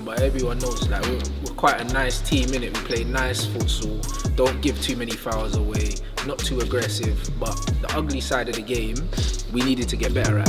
but everyone knows like we're quite a nice team, innit? We play nice futsal, don't give too many fouls away, not too aggressive, but the ugly side of the game, we needed to get better at.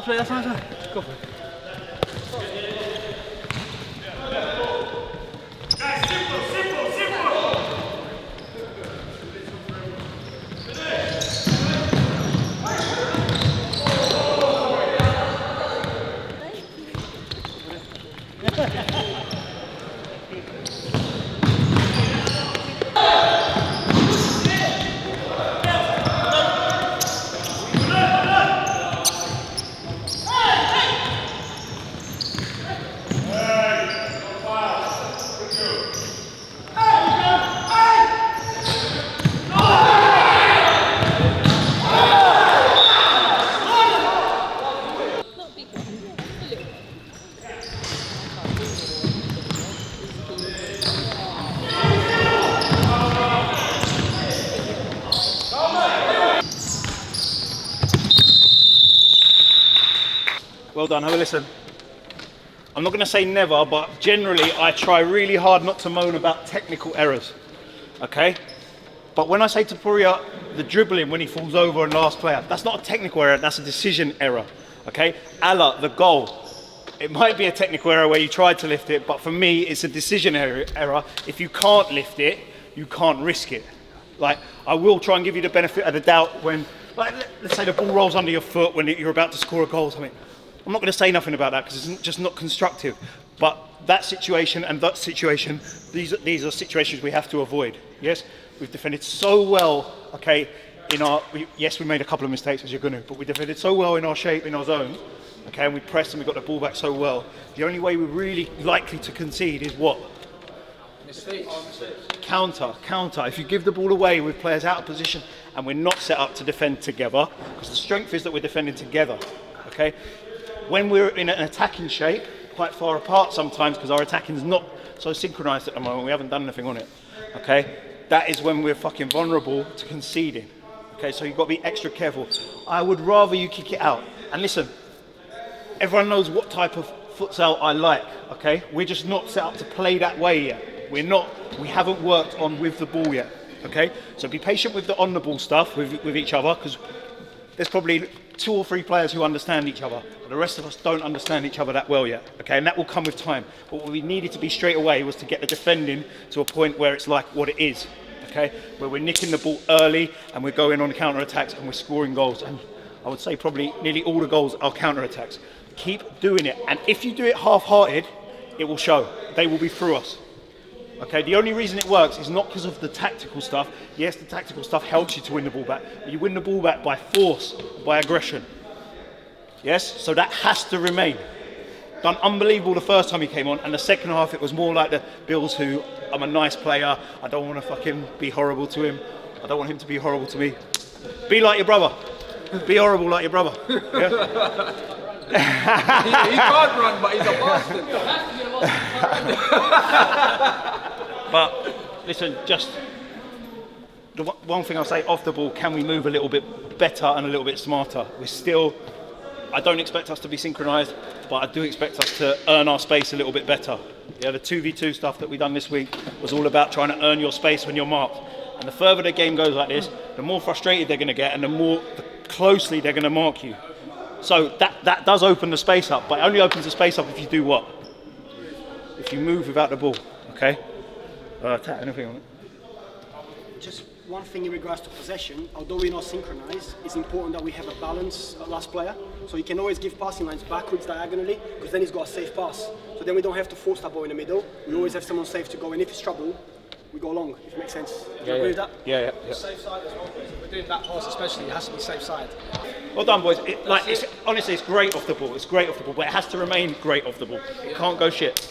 Play, that's fine, go for it. Guys, simple. Well done, have a listen. I'm not going to say never, but generally I try really hard not to moan about technical errors, okay? But when I say to Puria, the dribbling when he falls over and last player, that's not a technical error, that's a decision error, okay? Allah, the goal. It might be a technical error where you tried to lift it, but for me, it's a decision error. If you can't lift it, you can't risk it. Like, I will try and give you the benefit of the doubt when, like, let's say the ball rolls under your foot when you're about to score a goal or something. I'm not going to say nothing about that because it's just not constructive. But that situation and that situation, these are situations we have to avoid. Yes, we've defended so well, okay, yes, we made a couple of mistakes as you're going to, but we defended so well in our shape, in our zone. Okay, and we pressed and we got the ball back so well. The only way we're really likely to concede is what? Mistakes. Counter. If you give the ball away with players out of position and we're not set up to defend together, because the strength is that we're defending together. Okay, when we're in an attacking shape, quite far apart sometimes because our attacking is not so synchronised at the moment. We haven't done anything on it. Okay, that is when we're fucking vulnerable to conceding. Okay, so you've got to be extra careful. I would rather you kick it out. And listen. Everyone knows what type of futsal I like, okay? We're just not set up to play that way yet. We haven't worked on with the ball yet, okay? So be patient with the on the ball stuff with each other, because there's probably 2 or 3 players who understand each other. But the rest of us don't understand each other that well yet, okay? And that will come with time. But what we needed to be straight away was to get the defending to a point where it's like what it is, okay? Where we're nicking the ball early and we're going on counter-attacks and we're scoring goals. And I would say probably nearly all the goals are counter-attacks. Keep doing it, and if you do it half-hearted, it will show. They will be through us. Okay, the only reason it works is not because of the tactical stuff. Yes, the tactical stuff helps you to win the ball back, but you win the ball back by force, by aggression. Yes, so that has to remain. Done unbelievable the first time he came on, and the second half it was more like the Bills who, I'm a nice player, I don't want to fucking be horrible to him, I don't want him to be horrible to me. Be like your brother. Be horrible like your brother. Yeah? he can't run, but he's a bastard. But listen, just the one thing I'll say off the ball, can we move a little bit better and a little bit smarter? I don't expect us to be synchronised, but I do expect us to earn our space a little bit better. Yeah, the 2v2 stuff that we've done this week was all about trying to earn your space when you're marked. And the further the game goes like this, the more frustrated they're going to get and the closely they're going to mark you. So that does open the space up, but it only opens the space up if you do what? If you move without the ball, okay? Anything on it? Just one thing in regards to possession, although we're not synchronized, it's important that we have a balanced last player. So you can always give passing lines backwards diagonally, because then he's got a safe pass. So then we don't have to force that ball in the middle. We always have someone safe to go, and if it's trouble, we go long, if it makes sense. Do you agree with that? Yeah. Safe side as well. If we're doing that pass especially, it has to be safe side. Well done, boys. Honestly, it's great off the ball. It's great off the ball, but it has to remain great off the ball. It can't go shit.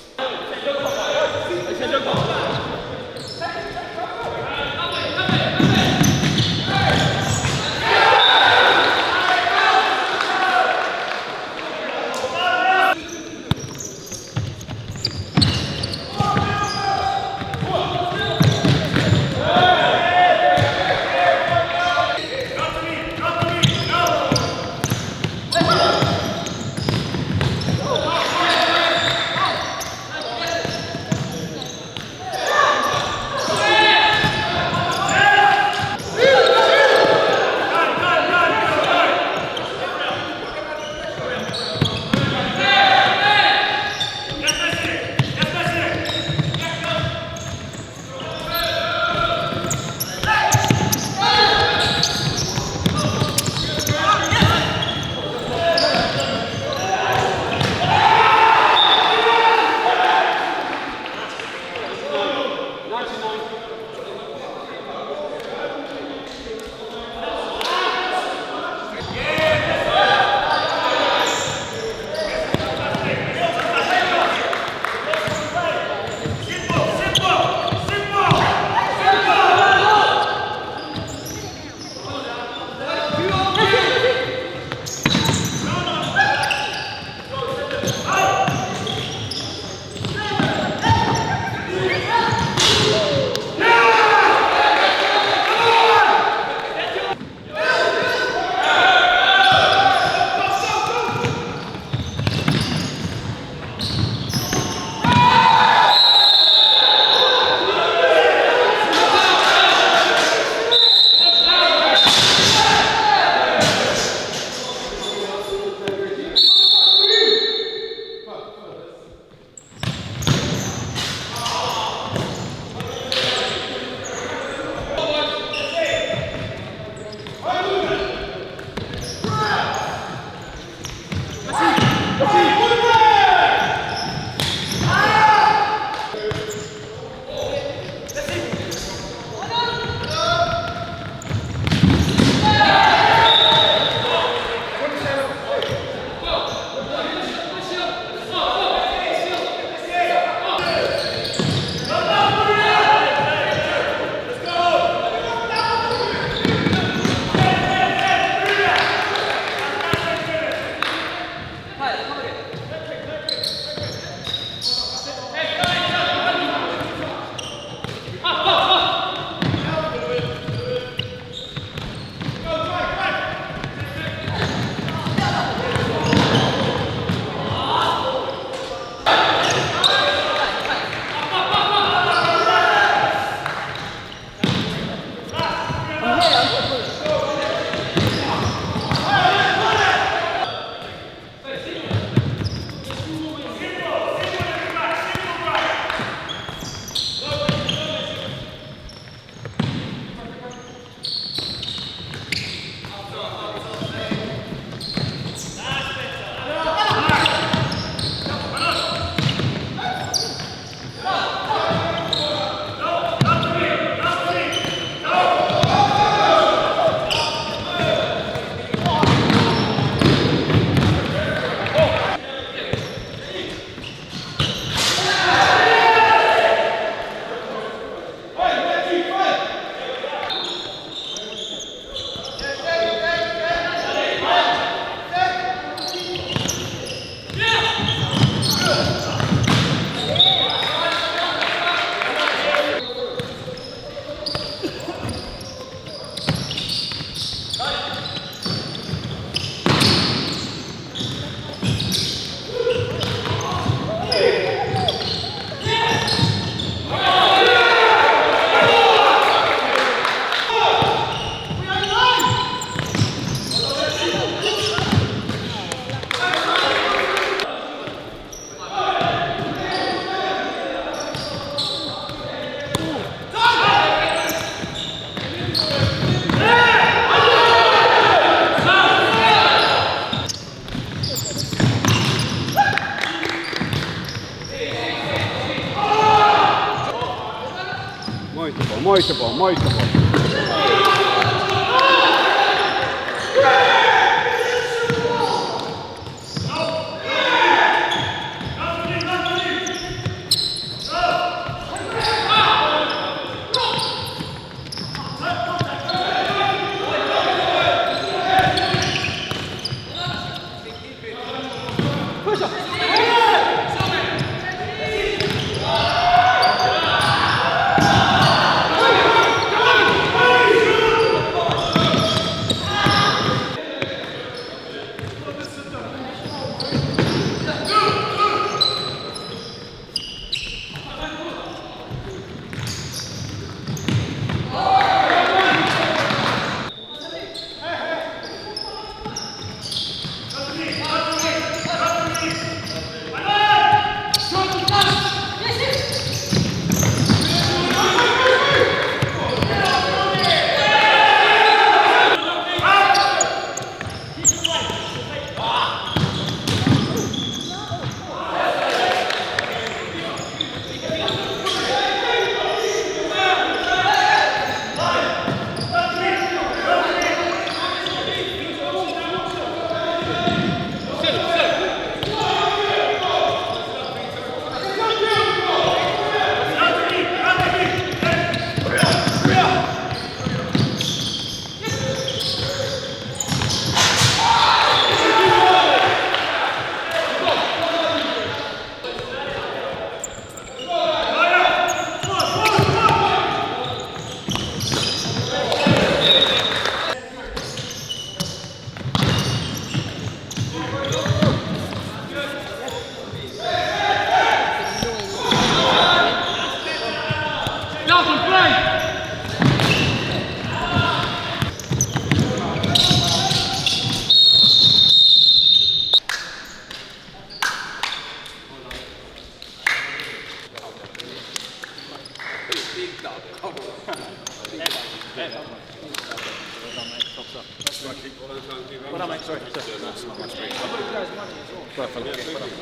Muito bom, muito bom.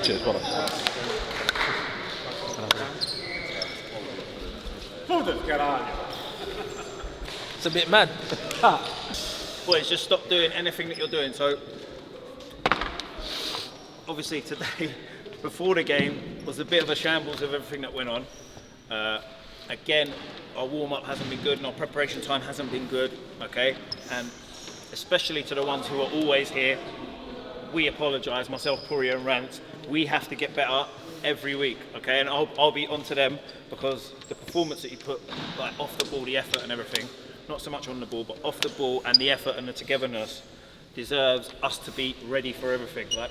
Cheers, brother. It's a bit mad. Boys, just stop doing anything that you're doing. So, obviously today, before the game, was a bit of a shambles of everything that went on. Again, our warm-up hasn't been good and our preparation time hasn't been good, okay? And especially to the ones who are always here, we apologise, myself, Pourier and Rants, we have to get better every week, okay? And I'll be onto them because the performance that you put, like off the ball, the effort and everything, not so much on the ball, but off the ball and the effort and the togetherness deserves us to be ready for everything, like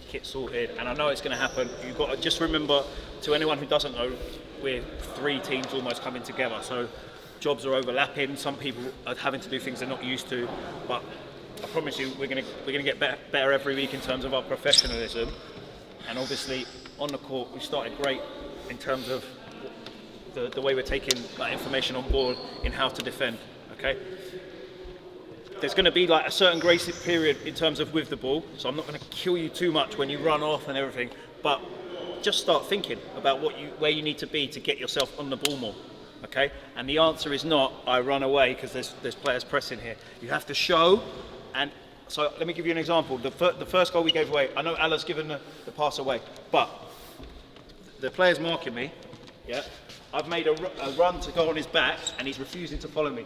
kit sorted. And I know it's going to happen. You've got to just remember, to anyone who doesn't know, we're 3 teams almost coming together. So jobs are overlapping. Some people are having to do things they're not used to, but I promise you, we're going to get better every week in terms of our professionalism. And obviously, on the court, we started great in terms of the way we're taking that information on board in how to defend. Okay. There's going to be like a certain grace period in terms of with the ball, so I'm not going to kill you too much when you run off and everything. But just start thinking about where you need to be to get yourself on the ball more. Okay. And the answer is not I run away because there's players pressing here. You have to show. And so let me give you an example. The first goal we gave away, I know Allah's given the pass away, but the player's marking me, yeah? I've made a run to go on his back and he's refusing to follow me,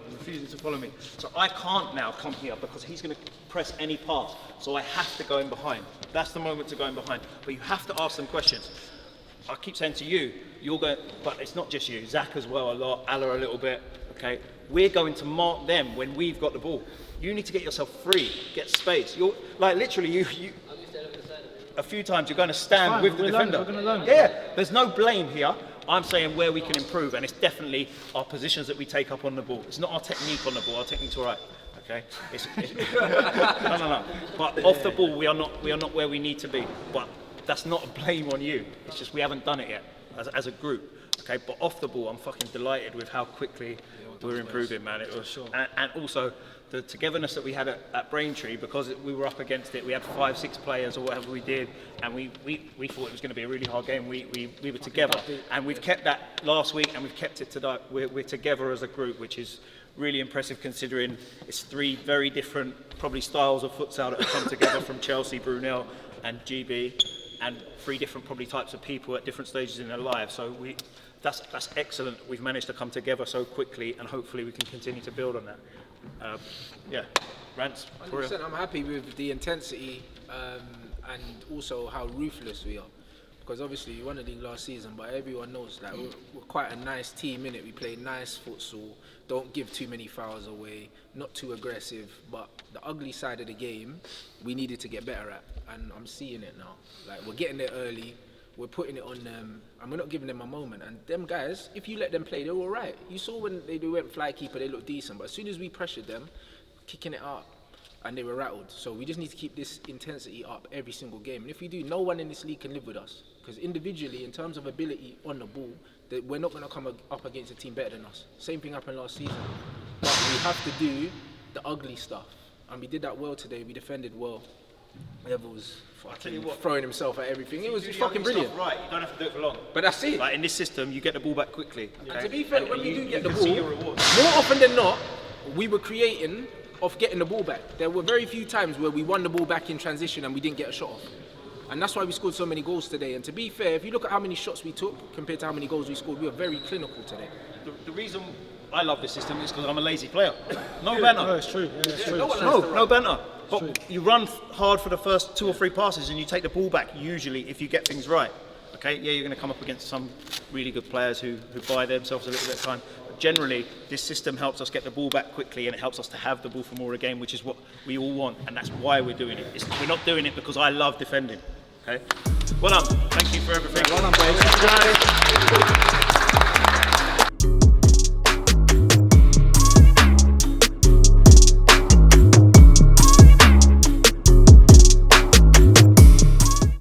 So I can't now come here because he's going to press any pass, so I have to go in behind. That's the moment to go in behind. But you have to ask them questions. I keep saying to you, you're going, but it's not just you, Zach as well a lot, Allah a little bit, okay? We're going to mark them when we've got the ball. You need to get yourself free, get space. You're like literally you a few times you're going to stand with the defender. We're going to learn. Yeah, there's no blame here. I'm saying where we can improve, and it's definitely our positions that we take up on the ball. It's not our technique on the ball. Our technique's all right. Okay. No. But off the ball, we are not where we need to be. But that's not a blame on you. It's just we haven't done it yet as a group. Okay. But off the ball, I'm fucking delighted with how quickly we're improving, man. It was, and also the togetherness that we had at Braintree, because we were up against it. We had 5-6 players or whatever we did, and we thought it was going to be a really hard game. We were together, and we've kept that last week, and we've kept it today. We're together as a group, which is really impressive considering it's 3 very different probably styles of futsal that have come together from Chelsea, BRUNEL and GB, and 3 different probably types of people at different stages in their lives. So that's excellent. We've managed to come together so quickly, and hopefully we can continue to build on that. Yeah, Rants. 100%, I'm happy with the intensity and also how ruthless we are. Because obviously we won the league last season, but everyone knows that we're quite a nice team, innit? We play nice futsal, don't give too many fouls away, not too aggressive, but the ugly side of the game we needed to get better at, and I'm seeing it now. Like, we're getting there early, we're putting it on them, and we're not giving them a moment. And them guys, if you let them play, they're all right. You saw when they went fly keeper, they looked decent, but as soon as we pressured them, kicking it up, and they were rattled. So we just need to keep this intensity up every single game. And if we do, no one in this league can live with us. Because individually, in terms of ability on the ball, we're not going to come up against a team better than us. Same thing happened last season. But we have to do the ugly stuff. And we did that well today. We defended well. Levels fucking throwing himself at everything. It was fucking brilliant. Right, you don't have to do it for long. But that's it. Like in this system, you get the ball back quickly. Okay? And to be fair, when we do get the see your ball, rewards. more often than not, we were creating off getting the ball back. There were very few times where we won the ball back in transition and we didn't get a shot off. And that's why we scored so many goals today. And to be fair, if you look at how many shots we took compared to how many goals we scored, we were very clinical today. The reason I love this system is because I'm a lazy player. No banter. No, it's true. Yeah, it's true. No banter. But you run hard for the first 2 or 3 passes and you take the ball back usually if you get things right. Okay, yeah, you're going to come up against some really good players who buy themselves a little bit of time. But generally, this system helps us get the ball back quickly, and it helps us to have the ball for more a game, which is what we all want, and that's why we're doing it. We're not doing it because I love defending. Okay, well done. Thank you for everything. Well done, boys.